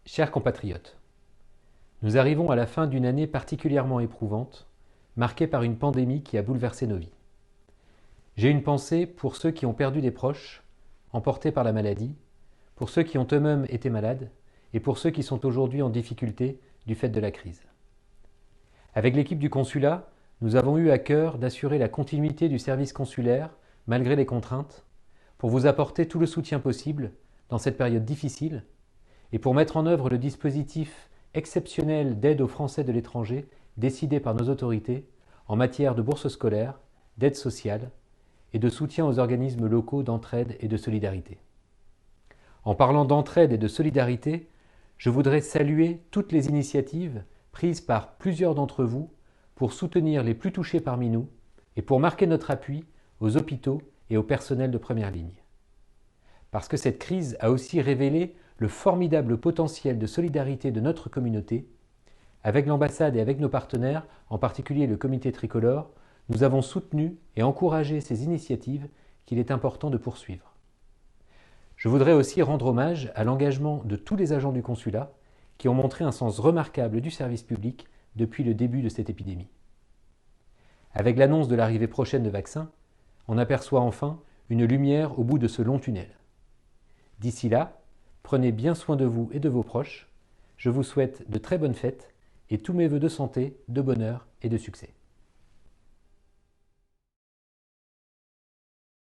Chers compatriotes, nous arrivons à la fin d'une année particulièrement éprouvante, marquée par une pandémie qui a bouleversé nos vies. J'ai une pensée pour ceux qui ont perdu des proches, emportés par la maladie, pour ceux qui ont eux-mêmes été malades et pour ceux qui sont aujourd'hui en difficulté du fait de la crise. Avec l'équipe du consulat, nous avons eu à cœur d'assurer la continuité du service consulaire malgré les contraintes, pour vous apporter tout le soutien possible dans cette période difficile et pour mettre en œuvre le dispositif exceptionnel d'aide aux Français de l'étranger décidé par nos autorités en matière de bourses scolaires, d'aide sociale et de soutien aux organismes locaux d'entraide et de solidarité. En parlant d'entraide et de solidarité, je voudrais saluer toutes les initiatives prises par plusieurs d'entre vous pour soutenir les plus touchés parmi nous et pour marquer notre appui aux hôpitaux et au personnel de première ligne. Parce que cette crise a aussi révélé le formidable potentiel de solidarité de notre communauté, avec l'ambassade et avec nos partenaires, en particulier le comité tricolore, nous avons soutenu et encouragé ces initiatives qu'il est important de poursuivre. Je voudrais aussi rendre hommage à l'engagement de tous les agents du consulat qui ont montré un sens remarquable du service public depuis le début de cette épidémie. Avec l'annonce de l'arrivée prochaine de vaccins, on aperçoit enfin une lumière au bout de ce long tunnel. D'ici là, prenez bien soin de vous et de vos proches. Je vous souhaite de très bonnes fêtes et tous mes vœux de santé, de bonheur et de succès.